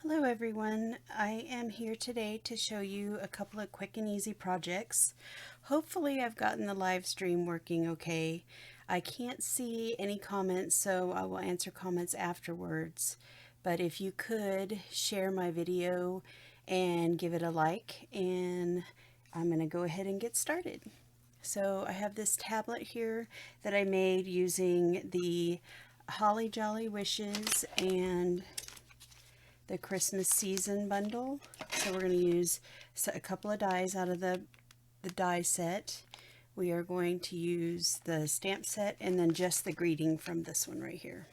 Hello everyone, I am here today to show you a couple of quick and easy projects. Hopefully I've gotten the live stream working okay. I can't see any comments, so I will answer comments afterwards. But if you could share my video and give it a like, and I'm going to go ahead and get started. So I have this tablet here that I made using the Holly Jolly Wishes and the Christmas season bundle. So we're going to use a couple of dies out of the die set. We are going to use the stamp set and then just the greeting from this one right here.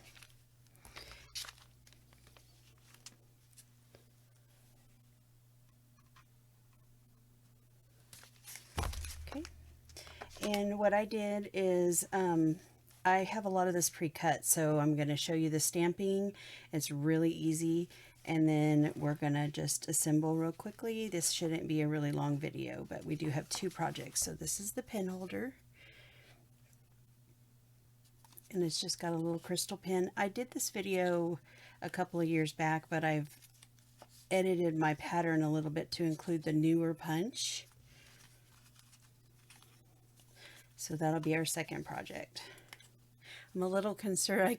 Okay, and what I did is I have a lot of this pre-cut, so I'm going to show you the stamping. It's really easy, and then we're going to just assemble real quickly. This shouldn't be a really long video, but we do have two projects. So this is the pen holder, and it's just got a little crystal pen. I did this video a couple of years back, but I've edited my pattern a little bit to include the newer punch. So that'll be our second project. I'm a little concerned.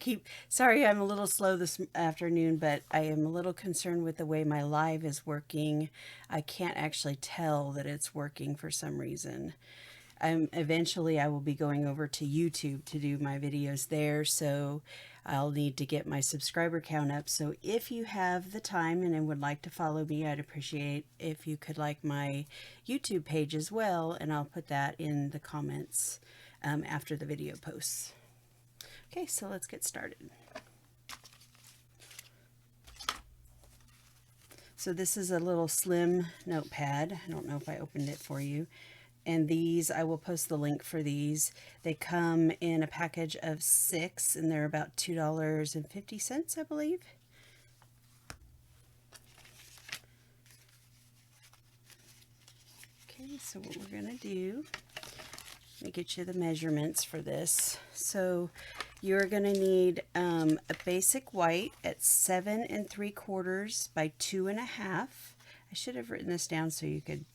Sorry, I'm a little slow this afternoon, but I am a little concerned with the way my live is working. I can't actually tell that it's working for some reason. Eventually I will be going over to YouTube to do my videos there, so I'll need to get my subscriber count up. So if you have the time and would like to follow me, I'd appreciate if you could like my YouTube page as well, and I'll put that in the comments after the video posts. Okay, so let's get started. So this is a little slim notepad. I don't know if I opened it for you. And these, I will post the link for these. They come in a package of 6, and they're about $2.50, I believe. Okay, so what we're gonna do, let me get you the measurements for this. So you're going to need a basic white at 7 3/4 by 2 1/2. I should have written this down so you could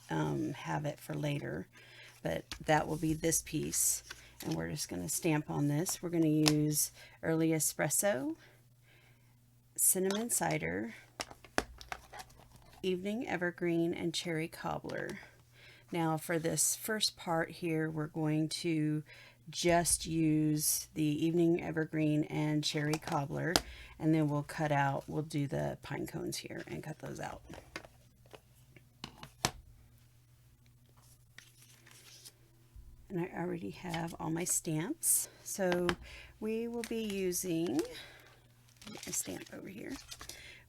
have it for later, but that will be this piece, and we're just going to stamp on this. We're going to use Early Espresso, Cinnamon Cider, Evening Evergreen, and Cherry Cobbler. Now for this first part here, we're going to just use the Evening Evergreen and Cherry Cobbler, and then we'll do the pine cones here and cut those out. And I already have all my stamps, so we will be using a stamp over here.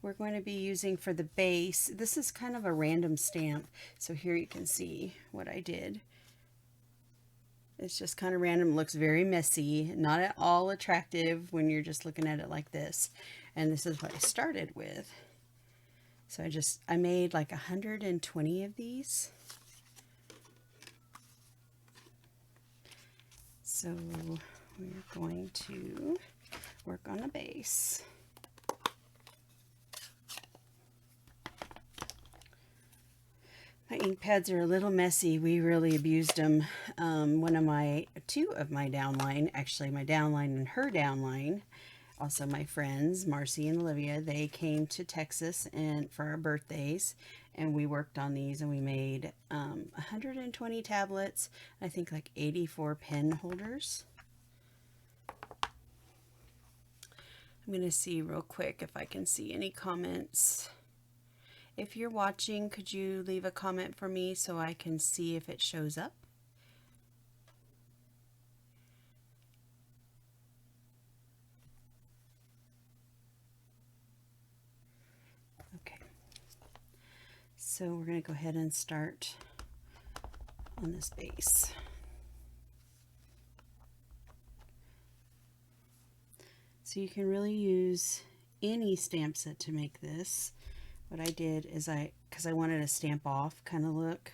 We're going to be using for the base, this is kind of a random stamp, so here you can see what I did. It's just kind of random, looks very messy, not at all attractive when you're just looking at it like this. And this is what I started with. So I made like 120 of these. So we're going to work on a base. My ink pads are a little messy. We really abused them. Two of my downline, actually my downline and her downline, also my friends, Marcy and Olivia, they came to Texas for our birthdays, and we worked on these, and we made 120 tablets, I think like 84 pen holders. I'm going to see real quick if I can see any comments. If you're watching, could you leave a comment for me so I can see if it shows up? Okay. So we're going to go ahead and start on this base. So you can really use any stamp set to make this. What I did is because I wanted a stamp off kind of look,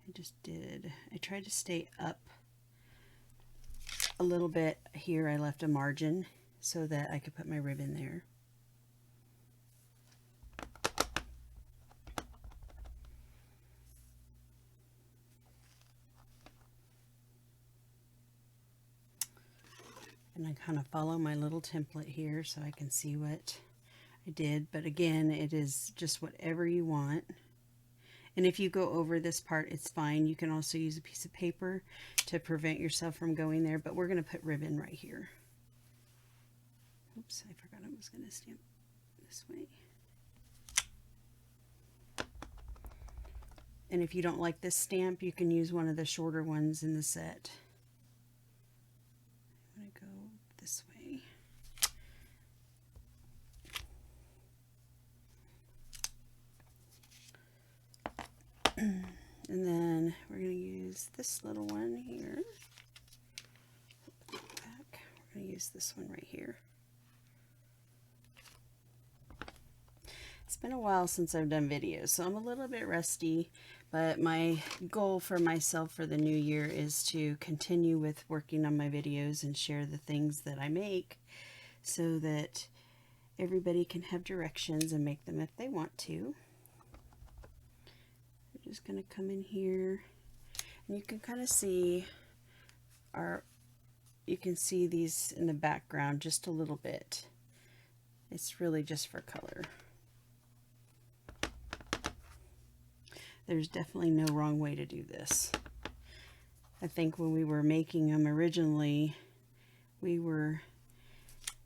I tried to stay up a little bit here. I left a margin so that I could put my ribbon there. And I kind of follow my little template here so I can see what I did. But again, it is just whatever you want. And if you go over this part, it's fine. You can also use a piece of paper to prevent yourself from going there. But we're going to put ribbon right here. Oops, I forgot I was going to stamp this way. And if you don't like this stamp, you can use one of the shorter ones in the set. I'm going to go this way. And then we're going to use this little one here. Back. We're going to use this one right here. It's been a while since I've done videos, so I'm a little bit rusty, but my goal for myself for the new year is to continue with working on my videos and share the things that I make so that everybody can have directions and make them if they want to. I'm just going to come in here, and you can kind of see you can see these in the background just a little bit. It's really just for color. There's definitely no wrong way to do this. I think when we were making them originally, we were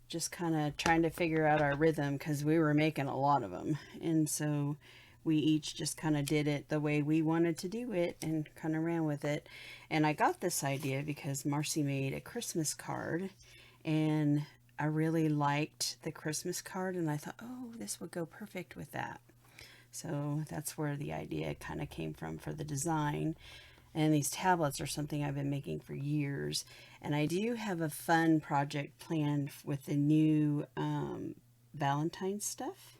just kind of trying to figure out our rhythm because we were making a lot of them. And so we each just kind of did it the way we wanted to do it and kind of ran with it. And I got this idea because Marcy made a Christmas card, and I really liked the Christmas card, and I thought, oh, this would go perfect with that. So that's where the idea kind of came from for the design. And these tablets are something I've been making for years. And I do have a fun project planned with the new Valentine's stuff.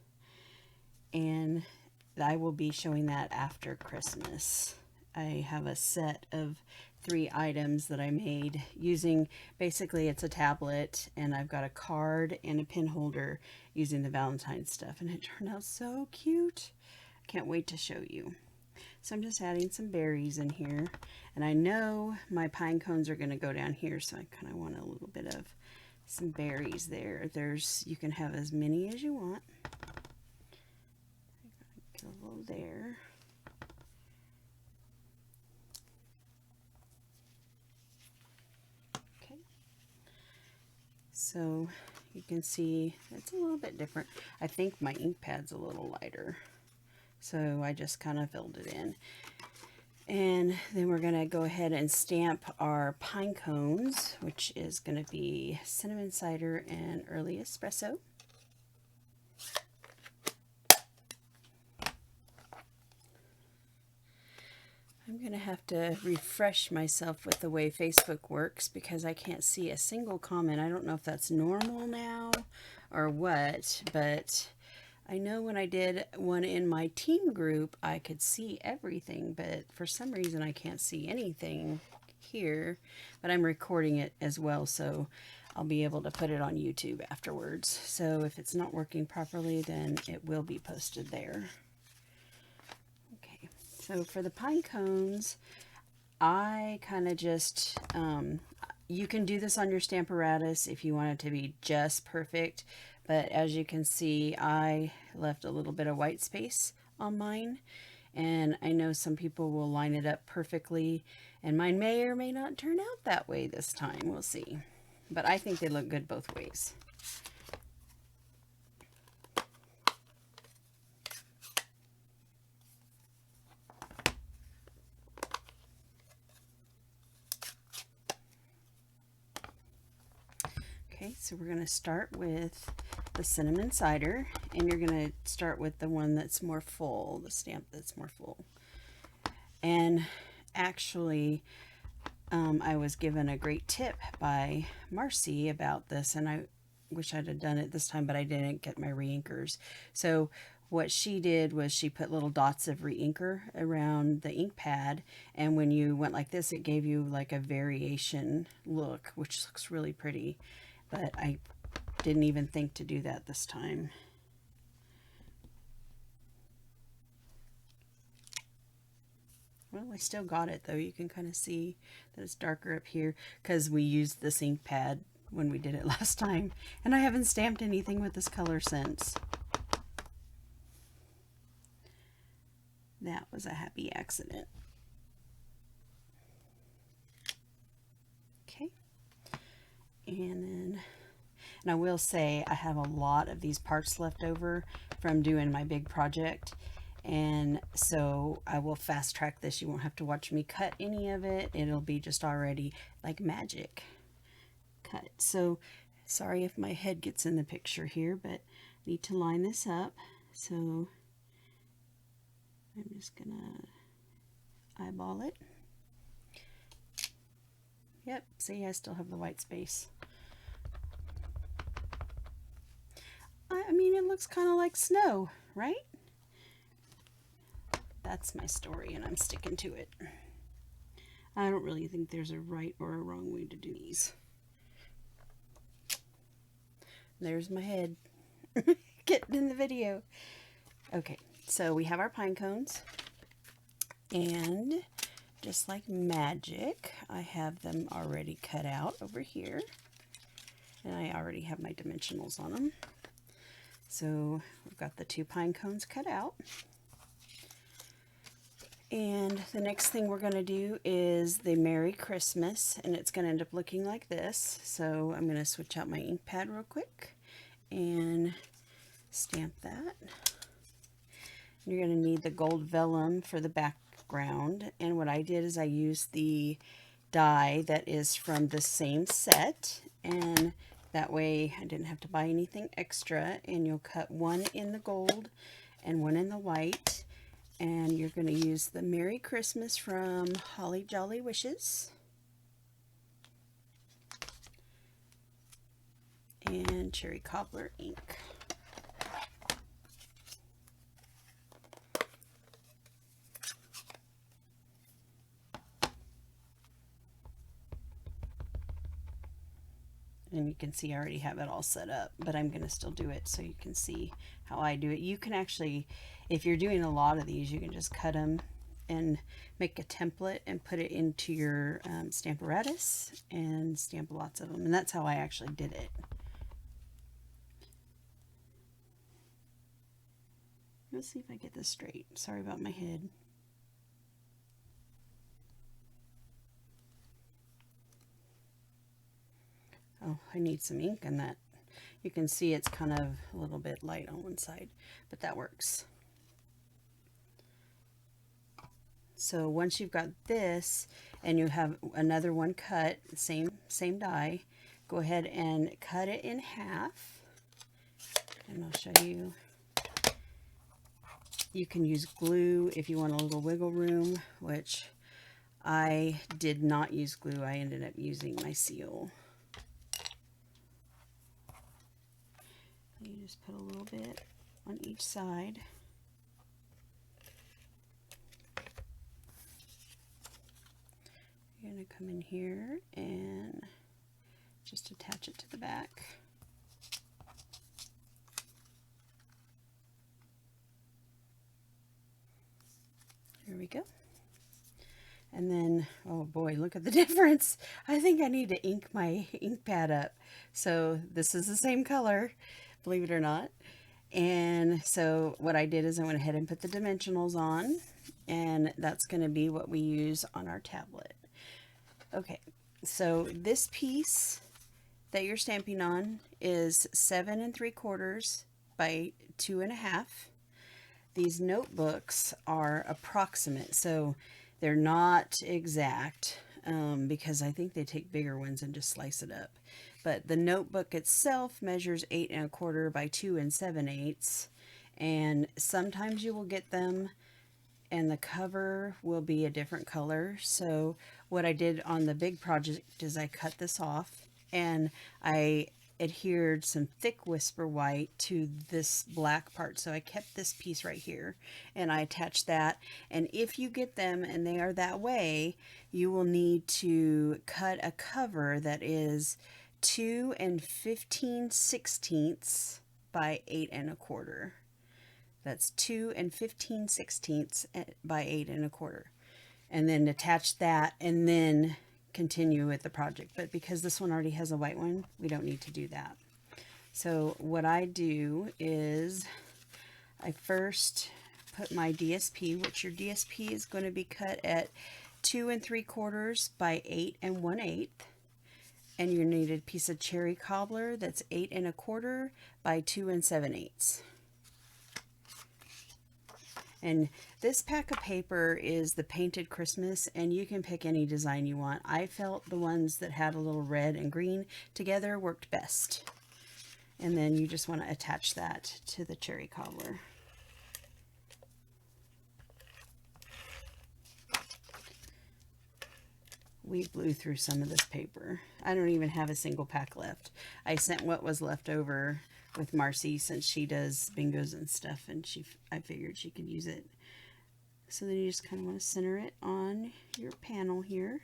And I will be showing that after Christmas. I have a set of 3 items that I made using, basically it's a tablet, and I've got a card and a pin holder using the Valentine's stuff, and it turned out so cute. I can't wait to show you. So I'm just adding some berries in here, and I know my pine cones are going to go down here, so I kind of want a little bit of some berries there. You can have as many as you want. Get a little there. Okay. So you can see it's a little bit different. I think my ink pad's a little lighter, so I just kind of filled it in. And then we're going to go ahead and stamp our pine cones, which is going to be cinnamon cider and early espresso. I'm going to have to refresh myself with the way Facebook works because I can't see a single comment. I don't know if that's normal now or what, but I know when I did one in my team group, I could see everything, but for some reason I can't see anything here. But I'm recording it as well, so I'll be able to put it on YouTube afterwards. So if it's not working properly, then it will be posted there. Okay, so for the pine cones, I kind of just, you can do this on your Stamparatus if you want it to be just perfect. But as you can see, I left a little bit of white space on mine. And I know some people will line it up perfectly. And mine may or may not turn out that way this time. We'll see. But I think they look good both ways. Okay, so we're going to start with the cinnamon cider, and you're going to start with the one that's more full, the stamp that's more full. And actually, I was given a great tip by Marcy about this, and I wish I'd have done it this time, but I didn't get my reinkers. So what she did was she put little dots of reinker around the ink pad, and when you went like this, it gave you like a variation look, which looks really pretty. But I didn't even think to do that this time. Well, I still got it though. You can kind of see that it's darker up here because we used this ink pad when we did it last time, and I haven't stamped anything with this color since. That was a happy accident. Okay, and I will say I have a lot of these parts left over from doing my big project, and so I will fast track this. You won't have to watch me cut any of it. It'll be just already like magic cut. So sorry if my head gets in the picture here, but I need to line this up. So I'm just gonna eyeball it. Yep, see, I still have the white space. I mean, it looks kind of like snow, right? That's my story, and I'm sticking to it. I don't really think there's a right or a wrong way to do these. There's my head getting in the video. Okay, so we have our pine cones, and just like magic, I have them already cut out over here, and I already have my dimensionals on them. So we've got the 2 pine cones cut out. And the next thing we're going to do is the Merry Christmas, and it's going to end up looking like this. So I'm going to switch out my ink pad real quick and stamp that. You're going to need the gold vellum for the background, and what I did is I used the die that is from the same set, and that way I didn't have to buy anything extra. And you'll cut one in the gold and one in the white, and you're going to use the Merry Christmas from Holly Jolly Wishes and Cherry Cobbler ink. And you can see I already have it all set up, but I'm going to still do it so you can see how I do it. You can actually, if you're doing a lot of these, you can just cut them and make a template and put it into your Stamparatus and stamp lots of them. And that's how I actually did it. Let's see if I get this straight. Sorry about my head. Oh, I need some ink in that. You can see it's kind of a little bit light on one side, but that works. So once you've got this and you have another one cut, same die, go ahead and cut it in half. And I'll show you. You can use glue if you want a little wiggle room, which I did not use glue. I ended up using my seal. You just put a little bit on each side. You're going to come in here and just attach it to the back. Here we go. And then, oh boy, look at the difference. I think I need to ink my ink pad up. So this is the same color, believe it or not. And so what I did is I went ahead and put the dimensionals on, and that's going to be what we use on our tablet. Okay, so this piece that you're stamping on is 7 3/4 by 2 1/2. These notebooks are approximate, so they're not exact because I think they take bigger ones and just slice it up. But the notebook itself measures 8 1/4 by 2 7/8, and sometimes you will get them and the cover will be a different color. So what I did on the big project is I cut this off and I adhered some thick whisper white to this black part. So I kept this piece right here and I attached that. And if you get them and they are that way, you will need to cut a cover that is 2 15/16 by 8 1/4. That's 2 15/16 by 8 1/4. And then attach that and then continue with the project, but because this one already has a white one, we don't need to do that. So what I do is I first put my DSP, which your DSP is going to be cut at 2 3/4 by 8 1/8, and you need a piece of cherry cobbler that's 8 1/4 by 2 7/8. And this pack of paper is the Painted Christmas, and you can pick any design you want. I felt the ones that had a little red and green together worked best. And then you just want to attach that to the cherry cobbler. We blew through some of this paper. I don't even have a single pack left. I sent what was left over with Marcy since she does bingos and stuff, and I figured she could use it. So then you just kind of want to center it on your panel here.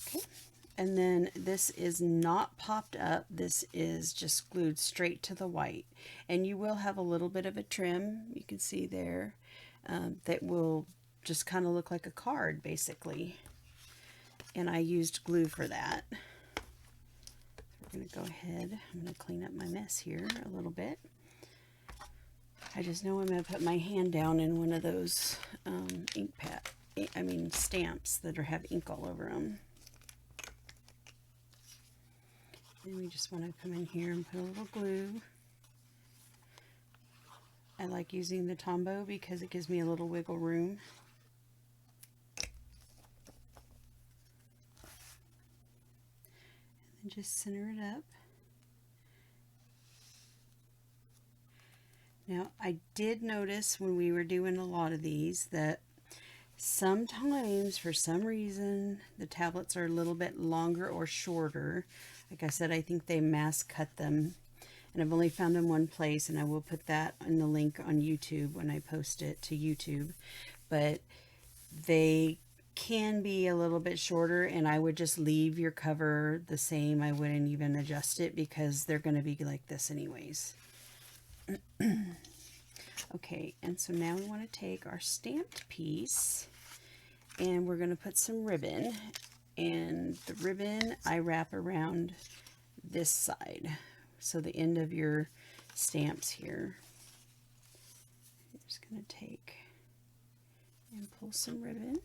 Okay, and then this is not popped up. This is just glued straight to the white, and you will have a little bit of a trim, you can see there, that will just kind of look like a card basically. And I used glue for that. We're going to go ahead, I'm going to clean up my mess here a little bit. I just know I'm going to put my hand down in one of those stamps that have ink all over them. And we just want to come in here and put a little glue. I like using the Tombow because it gives me a little wiggle room. And just center it up. Now, I did notice when we were doing a lot of these that sometimes, for some reason, the tablets are a little bit longer or shorter. Like I said, I think they mass cut them. And I've only found them one place, and I will put that in the link on YouTube when I post it to YouTube. But they can be a little bit shorter, and I would just leave your cover the same. I wouldn't even adjust it because they're going to be like this anyways. Okay, and so now we want to take our stamped piece, and we're going to put some ribbon. And the ribbon I wrap around this side. So the end of your stamps here. I'm just going to take and pull some ribbon.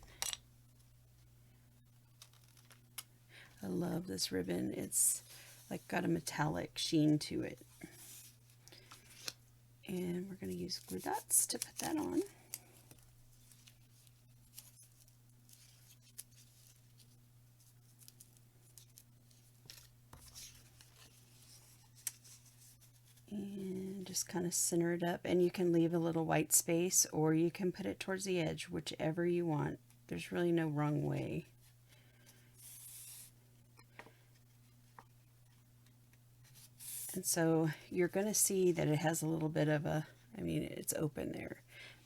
I love this ribbon. It's like got a metallic sheen to it. And we're going to use glue dots to put that on. And just kind of center it up, and you can leave a little white space or you can put it towards the edge, whichever you want. There's really no wrong way. And so you're going to see that it has a little bit of a, it's open there,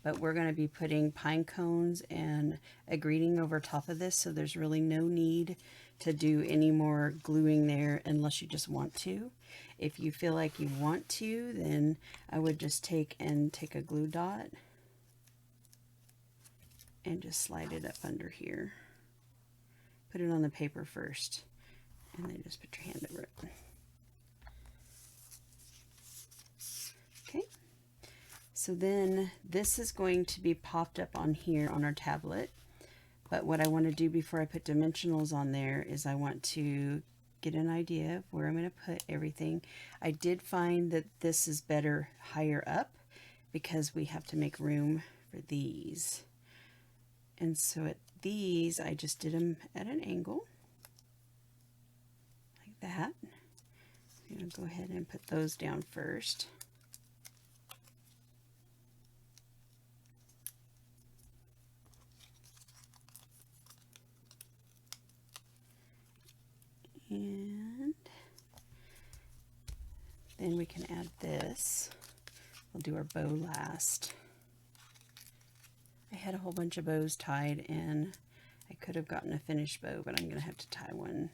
but we're going to be putting pine cones and a greeting over top of this, so there's really no need to do any more gluing there unless you just want to. If you feel like you want to, then I would just take a glue dot and just slide it up under here. Put it on the paper first, and then just put your hand over it. Okay, so then this is going to be popped up on here on our tablet. But what I want to do before I put dimensionals on there is I want to get an idea of where I'm going to put everything. I did find that this is better higher up because we have to make room for these. And so at these, I just did them at an angle like that. I'm going to go ahead and put those down first. And then we can add this. We'll do our bow last. I had a whole bunch of bows tied, and I could have gotten a finished bow, but I'm going to have to tie one.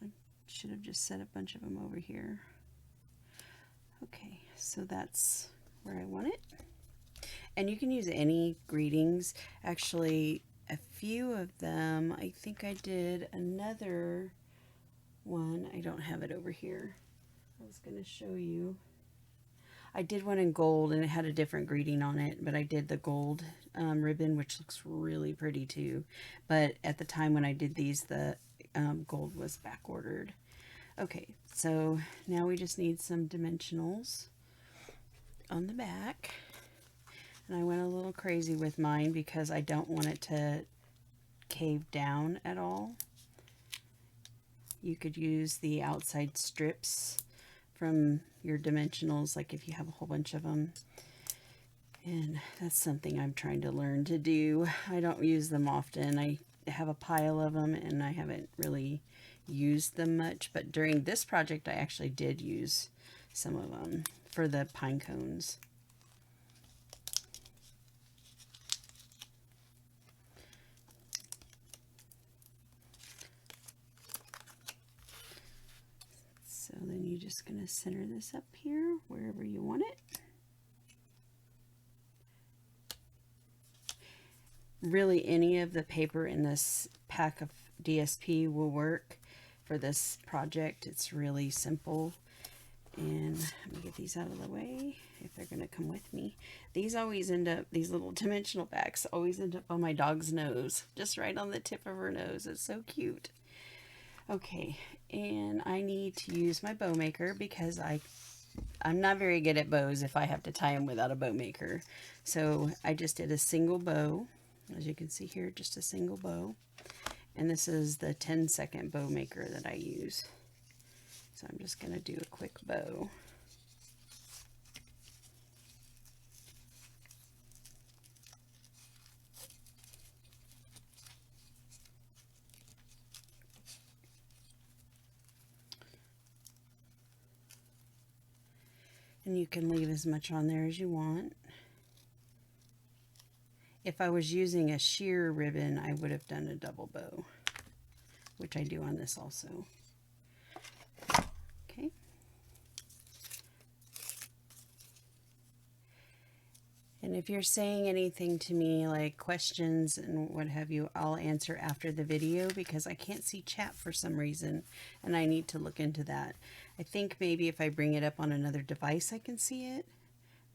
I should have just set a bunch of them over here. Okay, so that's where I want it. And you can use any greetings. Actually, a few of them, I think I did another one. I don't have it over here. I was going to show you. I did one in gold and it had a different greeting on it, but I did the gold ribbon, which looks really pretty too. But at the time when I did these, the gold was back ordered. Okay, so now we just need some dimensionals on the back. And I went a little crazy with mine because I don't want it to cave down at all. You could use the outside strips from your dimensionals, like if you have a whole bunch of them. And that's something I'm trying to learn to do. I don't use them often. I have a pile of them and I haven't really used them much, but during this project I actually did use some of them for the pine cones. So then you're just going to center this up here wherever you want it. Really, any of the paper in this pack of DSP will work for this project. It's really simple. And let me get these out of the way if they're going to come with me. These always end up, these little dimensional backs always end up on my dog's nose, just right on the tip of her nose. It's so cute. Okay, and I need to use my bow maker because I'm not very good at bows if I have to tie them without a bow maker. So I just did a single bow. As you can see here, just a single bow. And this is the 10-second bow maker that I use. So I'm just going to do a quick bow. And you can leave as much on there as you want. If I was using a sheer ribbon, I would have done a double bow, which I do on this also. Okay. And if you're saying anything to me, like questions and what have you, I'll answer after the video because I can't see chat for some reason, and I need to look into that. I think maybe if I bring it up on another device, I can see it.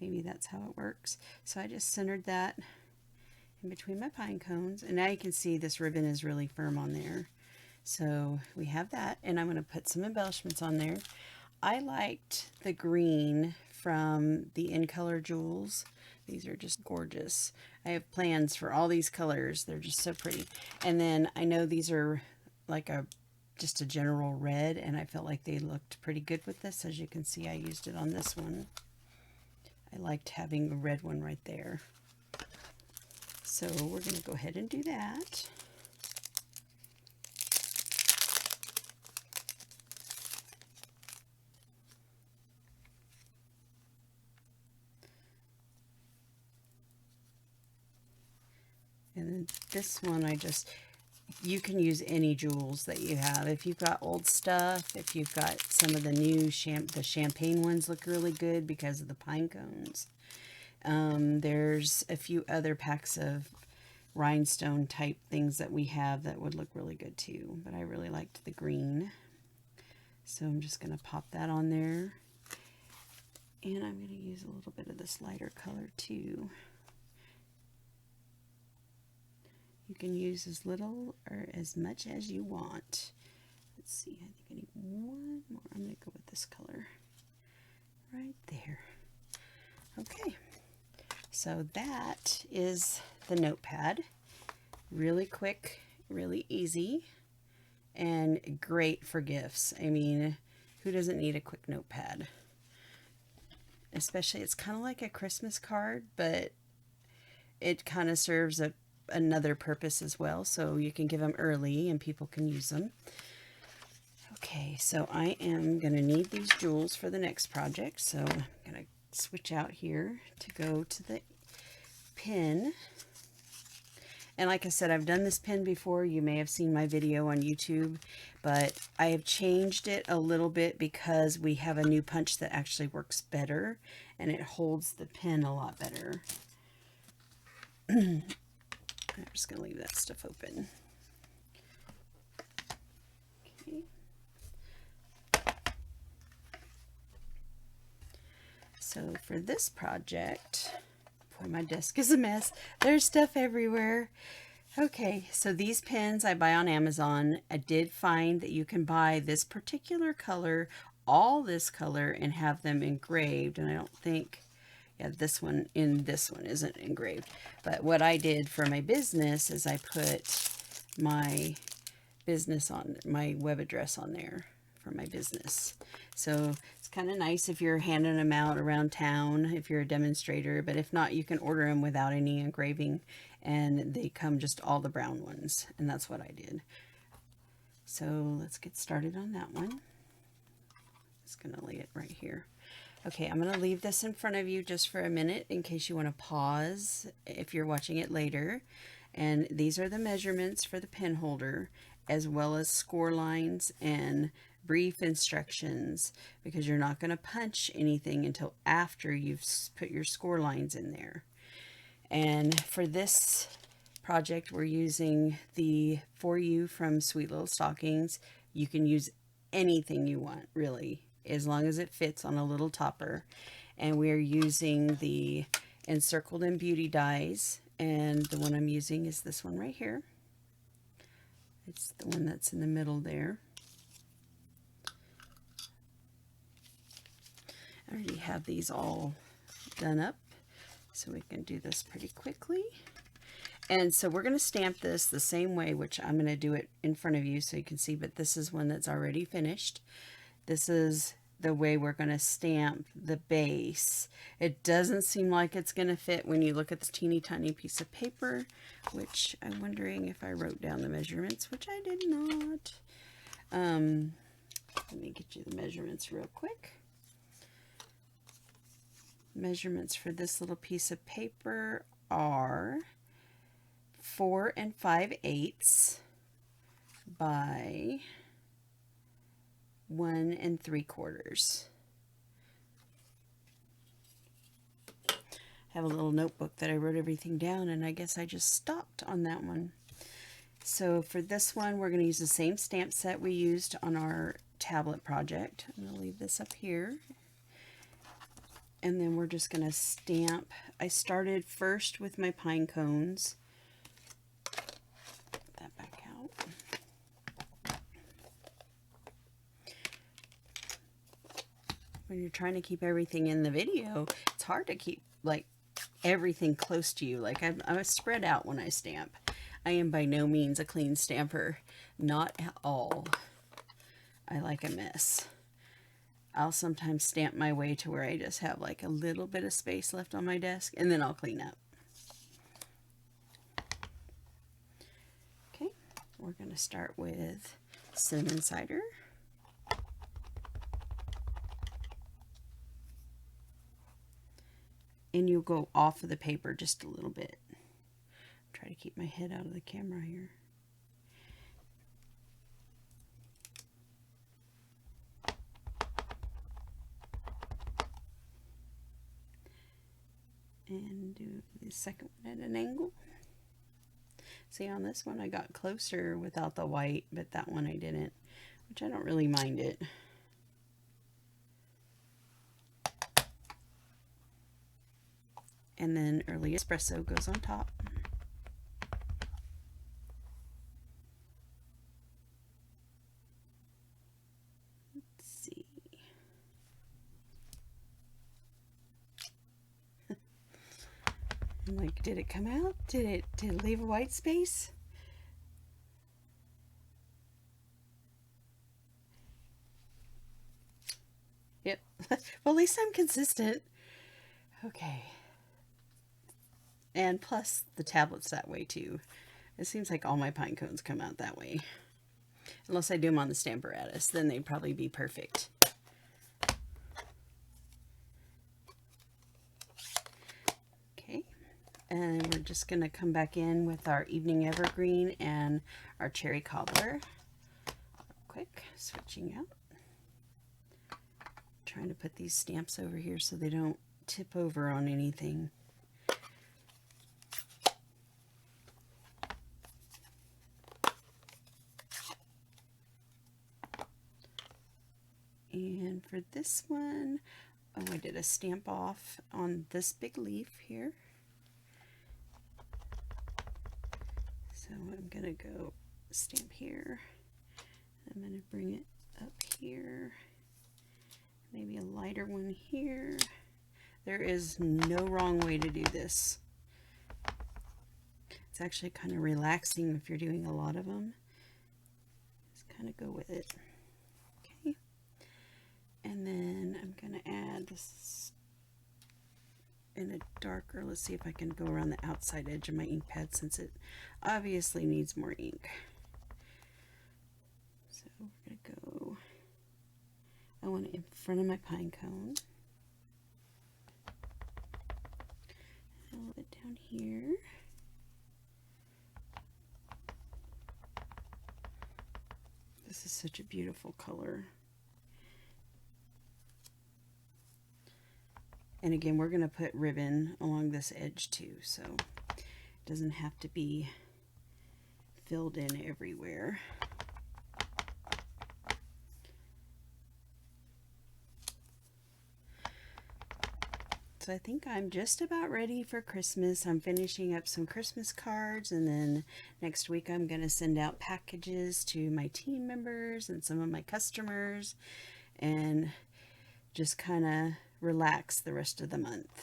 Maybe that's how it works. So I just centered that in between my pine cones, and now you can see this ribbon is really firm on there. So we have that, and I'm going to put some embellishments on there. I liked the green from the In Color Jewels. These are just gorgeous. I have plans for all these colors. They're just so pretty. And then I know these are like just a general red, and I felt like they looked pretty good with this. As you can see, I used it on this one. I liked having a red one right there. So we're going to go ahead and do that. And then this one, you can use any jewels that you have. If you've got old stuff, if you've got some of the new, the champagne ones look really good because of the pine cones. There's a few other packs of rhinestone type things that we have that would look really good too, but I really liked the green. So I'm just going to pop that on there. And I'm going to use a little bit of this lighter color too. You can use as little or as much as you want. Let's see, I think I need one more. I'm going to go with this color right there. Okay, so that is the Notepad. Really quick, really easy, and great for gifts. I mean, who doesn't need a quick Notepad? Especially, it's kind of like a Christmas card, but it kind of serves another purpose as well, so you can give them early and people can use them. Okay, so I am going to need these jewels for the next project, so I'm going to switch out here to go to the pin. And like I said, I've done this pin before. You may have seen my video on YouTube, but I have changed it a little bit because we have a new punch that actually works better and it holds the pin a lot better. I'm just going to leave that stuff open. Okay. So for this project, boy, my desk is a mess. There's stuff everywhere. Okay, so these pens I buy on Amazon. I did find that you can buy this particular color, all this color, and have them engraved. And I don't think, yeah, this one isn't engraved. But what I did for my business is I put my business on, my web address on there for my business. So it's kind of nice if you're handing them out around town, if you're a demonstrator, but if not, you can order them without any engraving, and they come just all the brown ones, and that's what I did. So let's get started on that one. Just gonna lay it right here. Okay, I'm gonna leave this in front of you just for a minute in case you want to pause if you're watching it later. And these are the measurements for the pen holder, as well as score lines and brief instructions, because you're not going to punch anything until after you've put your score lines in there. And for this project, we're using the For You from Sweet Little Stockings. You can use anything you want, really, as long as it fits on a little topper. And we are using the Encircled in Beauty dies, and the one I'm using is this one right here. It's the one that's in the middle there. I already have these all done up, so we can do this pretty quickly. And so we're going to stamp this the same way, which I'm going to do it in front of you so you can see, but this is one that's already finished. This is the way we're going to stamp the base. It doesn't seem like it's going to fit when you look at the teeny tiny piece of paper, which I'm wondering if I wrote down the measurements, which I did not. Let me get you the measurements real quick. Measurements for this little piece of paper are 4 5/8 by 1 3/4. I have a little notebook that I wrote everything down, and I guess I just stopped on that one. So for this one, we're going to use the same stamp set we used on our tablet project. I'm going to leave this up here. And then we're just going to stamp. I started first with my pine cones. Put that back out. When you're trying to keep everything in the video, it's hard to keep like everything close to you. Like I'm spread out when I stamp. I am by no means a clean stamper. Not at all. I like a mess. I'll sometimes stamp my way to where I just have like a little bit of space left on my desk, and then I'll clean up. Okay, we're going to start with cinnamon cider. And you'll go off of the paper just a little bit. Try to keep my head out of the camera here. And do the second one at an angle. See, on this one I got closer without the white, but that one I didn't, which I don't really mind it. And then early espresso goes on top. Let's see. I'm like, did it come out? Did it leave a white space? Yep. Well, at least I'm consistent. Okay. And plus the tablet's that way too. It seems like all my pine cones come out that way. Unless I do them on the Stamparatus, then they'd probably be perfect. Okay. And we're just going to come back in with our Evening Evergreen and our Cherry Cobbler. Quick, switching out. Trying to put these stamps over here so they don't tip over on anything. And for this one, oh, I did a stamp off on this big leaf here. So I'm going to go stamp here. I'm going to bring it up here. Maybe a lighter one here. There is no wrong way to do this. It's actually kind of relaxing if you're doing a lot of them. Just kind of go with it. Okay. And then I'm going to add this in a darker, let's see if I can go around the outside edge of my ink pad since it obviously needs more ink. So we're going to go, I want it in front of my pine cone. A little bit down here. This is such a beautiful color. And again, we're going to put ribbon along this edge too, so it doesn't have to be filled in everywhere. So I think I'm just about ready for Christmas. I'm finishing up some Christmas cards, and then next week I'm going to send out packages to my team members and some of my customers, and just kind of relax the rest of the month.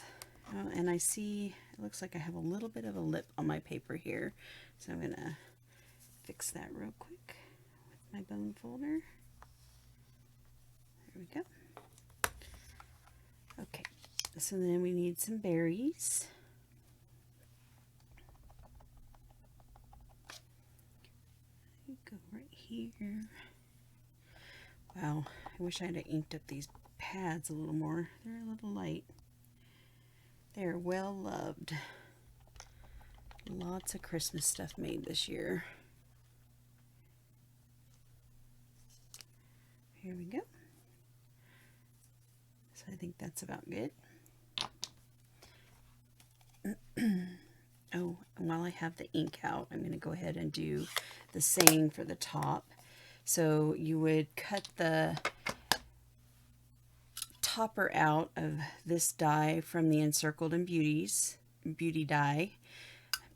Oh, and I see it looks like I have a little bit of a lip on my paper here, so I'm gonna fix that real quick with my bone folder. There we go. Okay, so then we need some berries. Go right here. Wow, I wish I had inked up these pads a little more. They're a little light. They're well loved. Lots of Christmas stuff made this year. Here we go. So I think that's about good. Oh, and while I have the ink out, I'm going to go ahead and do the saying for the top. So you would cut the topper out of this die from the Encircled and Beauty die.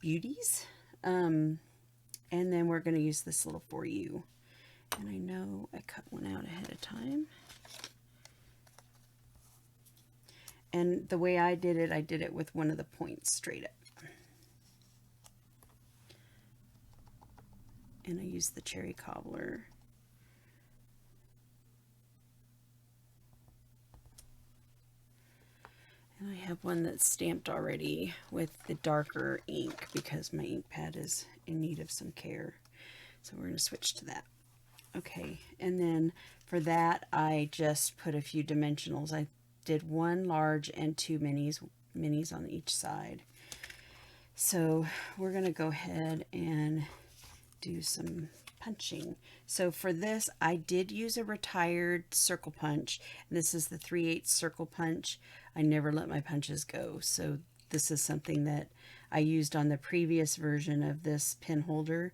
Beauties? And then we're going to use this little For You. And I know I cut one out ahead of time. And the way I did it with one of the points straight up. And I used the cherry cobbler. And I have one that's stamped already with the darker ink because my ink pad is in need of some care. So we're going to switch to that. Okay, and then for that I just put a few dimensionals. I did one large and two minis on each side. So we're going to go ahead and do some punching. So for this I did use a retired circle punch, and this is the 3/8 circle punch. I never let my punches go, so this is something that I used on the previous version of this pen holder.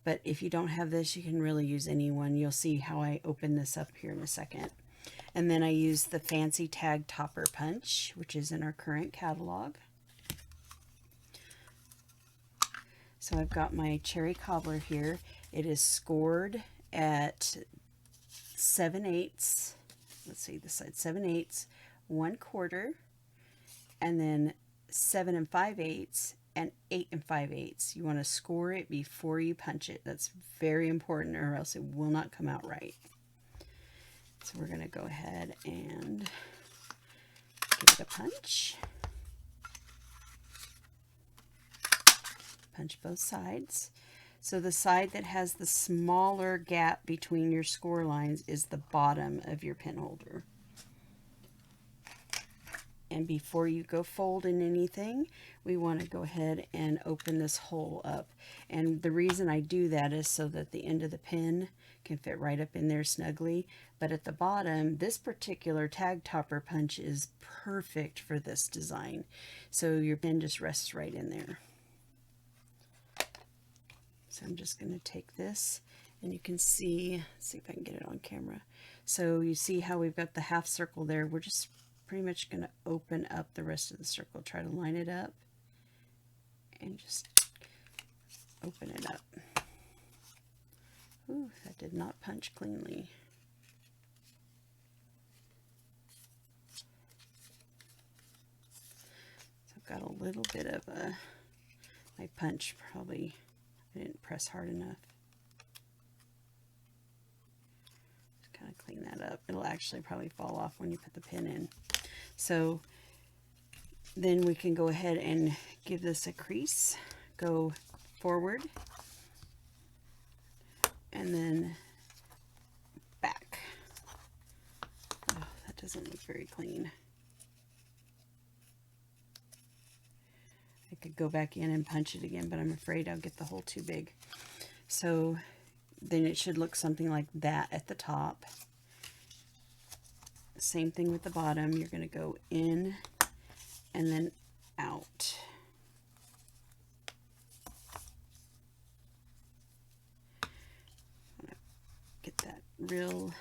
But if you don't have this, you can really use any one. You'll see how I open this up here in a second. And then I used the fancy tag topper punch, which is in our current catalog. So I've got my cherry cobbler here. It is scored at 7/8. Let's see this side, 7/8, 1/4, and then 7 5/8, and 8 5/8. You want to score it before you punch it. That's very important, or else it will not come out right. So we're going to go ahead and give it a punch. Punch both sides. So the side that has the smaller gap between your score lines is the bottom of your pen holder. And before you go folding anything, we want to go ahead and open this hole up. And the reason I do that is so that the end of the pen can fit right up in there snugly. But at the bottom, this particular tag topper punch is perfect for this design. So your pen just rests right in there. So I'm just going to take this, and you can see, let's see if I can get it on camera. So you see how we've got the half circle there. We're just pretty much going to open up the rest of the circle. Try to line it up and just open it up. Ooh, that did not punch cleanly. So I've got a little bit of my punch probably, I didn't press hard enough. Just kind of clean that up. It'll actually probably fall off when you put the pin in. So then we can go ahead and give this a crease. Go forward and then back. Oh, that doesn't look very clean. I could go back in and punch it again, but I'm afraid I'll get the hole too big. So then it should look something like that at the top. Same thing with the bottom. You're going to go in and then out. Get that real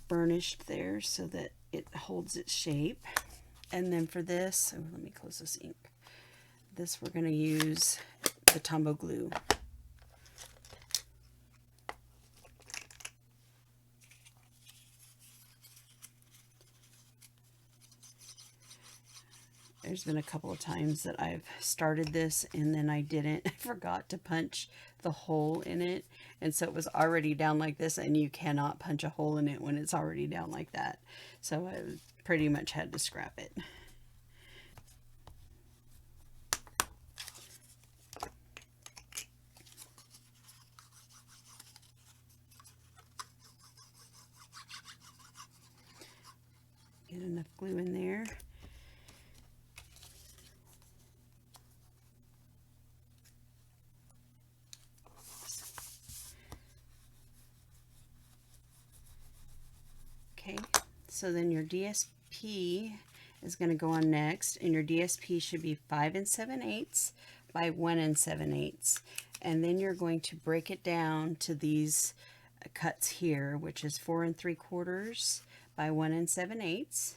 burnished there so that it holds its shape. And then for this, oh, let me close this ink. This we're going to use the Tombow glue. There's been a couple of times that I've started this and then I didn't. I forgot to punch the hole in it. And so it was already down like this, and you cannot punch a hole in it when it's already down like that. So I pretty much had to scrap it. Get enough glue in there. Okay, so then your DSP is going to go on next, and your DSP should be 5 7/8 by 1 7/8, and then you're going to break it down to these cuts here, which is 4 3/4 by 1 7/8,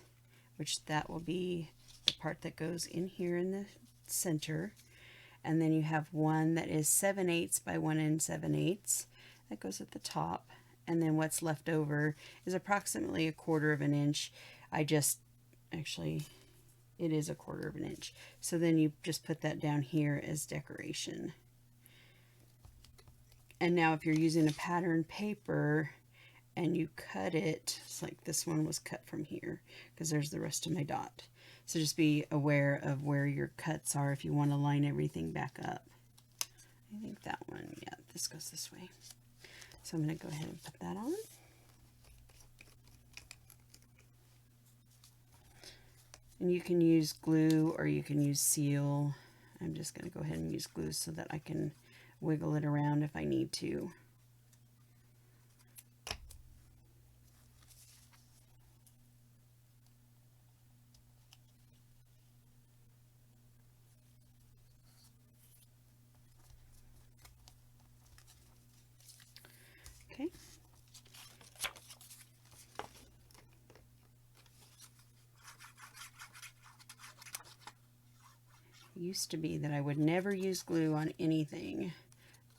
which that will be the part that goes in here in the center, and then you have one that is 7/8 by 1 7/8 that goes at the top. And then what's left over is approximately 1/4 of an inch. Actually, it is 1/4 of an inch. So then you just put that down here as decoration. And now if you're using a pattern paper and you cut it, it's like this one was cut from here because there's the rest of my dot. So just be aware of where your cuts are if you want to line everything back up. I think that one, yeah, this goes this way. So I'm going to go ahead and put that on. And you can use glue or you can use seal. I'm just going to go ahead and use glue so that I can wiggle it around if I need to. Okay. It used to be that I would never use glue on anything,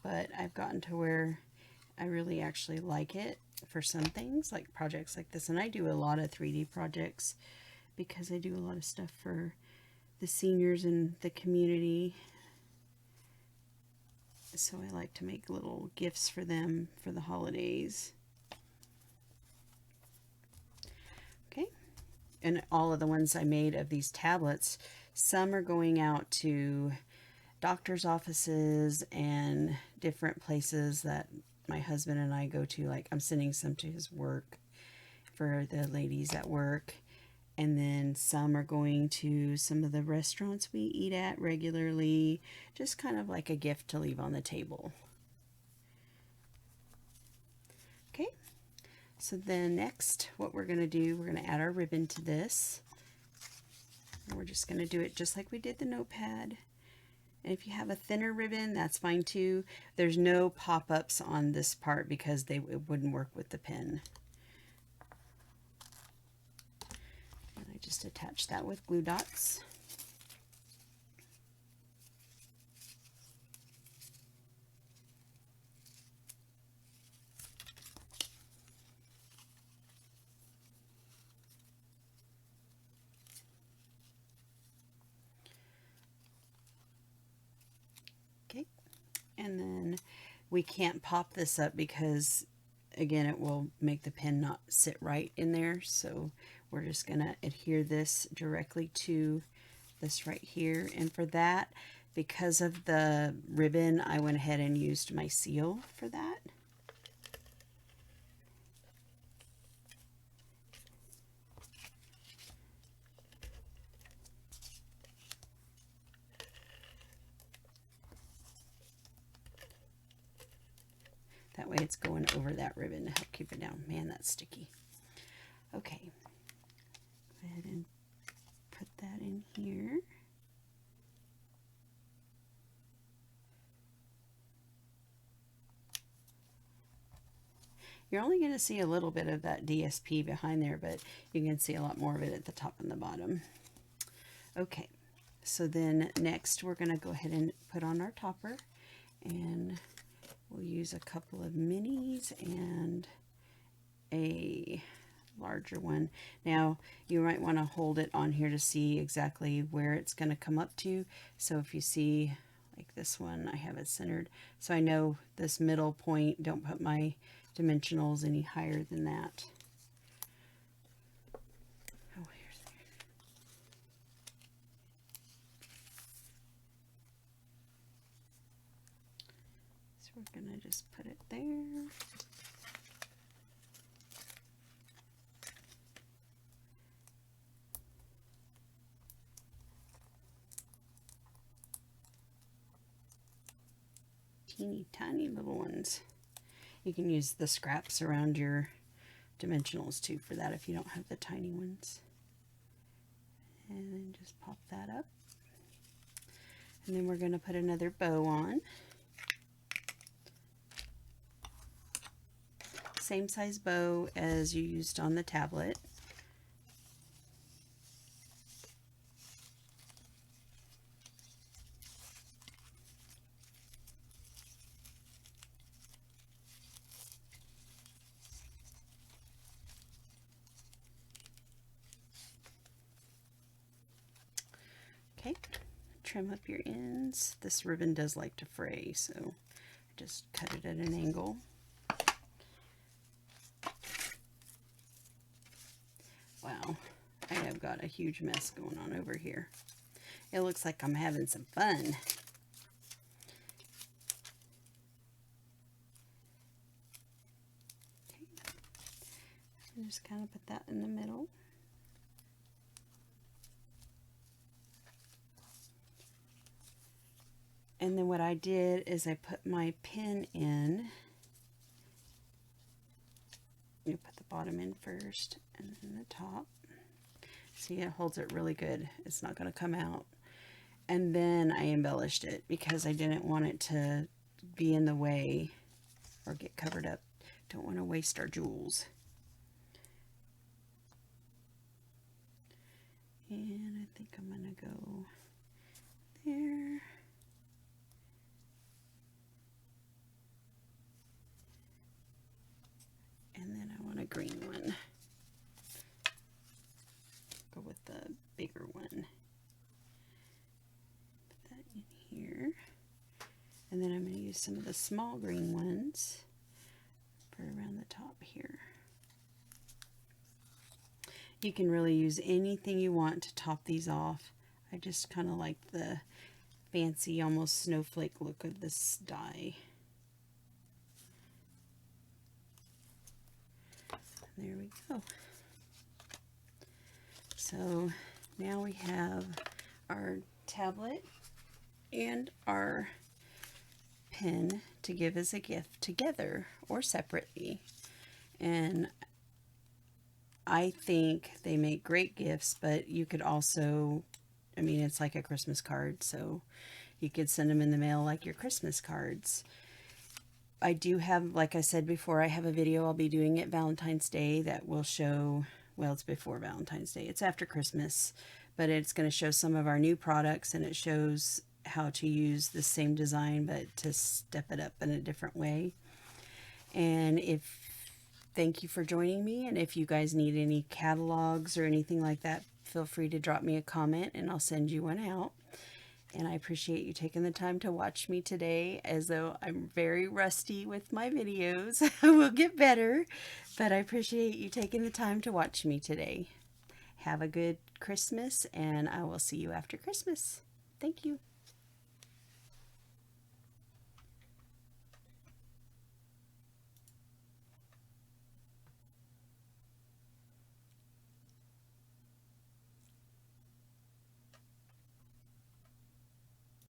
but I've gotten to where I really actually like it for some things, like projects like this. And I do a lot of 3D projects because I do a lot of stuff for the seniors in the community. So I like to make little gifts for them for the holidays. Okay, and all of the ones I made of these tablets, some are going out to doctor's offices and different places that my husband and I go to. Like I'm sending some to his work for the ladies at work. And then some are going to some of the restaurants we eat at regularly, just kind of like a gift to leave on the table. Okay, so then next what we're going to do, we're going to add our ribbon to this. And we're just going to do it just like we did the Notepad. And if you have a thinner ribbon, that's fine too. There's no pop-ups on this part because it wouldn't work with the pin. And I just attach that with glue dots. Okay, and then we can't pop this up because again it will make the pin not sit right in there, so we're just gonna adhere this directly to this right here. And for that, because of the ribbon, I went ahead and used my seal for that. That way it's going over that ribbon to help keep it down. Man, that's sticky. Okay, go ahead and put that in here. You're only going to see a little bit of that DSP behind there, but you can see a lot more of it at the top and the bottom. Okay, so then next we're going to go ahead and put on our topper, and we'll use a couple of minis and a larger one. Now you might want to hold it on here to see exactly where it's going to come up to. So if you see like this one, I have it centered, so I know this middle point, don't put my dimensionals any higher than that. Oh, here's there. So we're gonna just put it there. Teeny tiny little ones. You can use the scraps around your dimensionals too for that if you don't have the tiny ones. And then just pop that up. And then we're going to put another bow on. Same size bow as you used on the tablet. Okay, trim up your ends. This ribbon does like to fray, so I just cut it at an angle. Wow, I have got a huge mess going on over here. It looks like I'm having some fun. Okay, and just kind of put that in the middle. And then what I did is I put my pin in. You put the bottom in first and then the top. See, it holds it really good. It's not going to come out. And then I embellished it because I didn't want it to be in the way or get covered up. Don't want to waste our jewels. And I think I'm going to go there. And then I want a green one. Go with the bigger one. Put that in here. And then I'm going to use some of the small green ones for around the top here. You can really use anything you want to top these off. I just kind of like the fancy, almost snowflake look of this die. There we go. So now we have our tablet and our pen to give as a gift together or separately. And I think they make great gifts, but you could also, I mean, it's like a Christmas card, so You could send them in the mail like your Christmas cards. I do have, like I said before, I have a video I'll be doing at Valentine's Day that will show, well, it's before Valentine's Day. It's after Christmas, but it's going to show some of our new products, and it shows how to use the same design but to step it up in a different way. And thank you for joining me, and if you guys need any catalogs or anything like that, feel free to drop me a comment and I'll send you one out. And I appreciate you taking the time to watch me today, as though I'm very rusty with my videos. I will get better, but I appreciate you taking the time to watch me today. Have a good Christmas, and I will see you after Christmas. Thank you.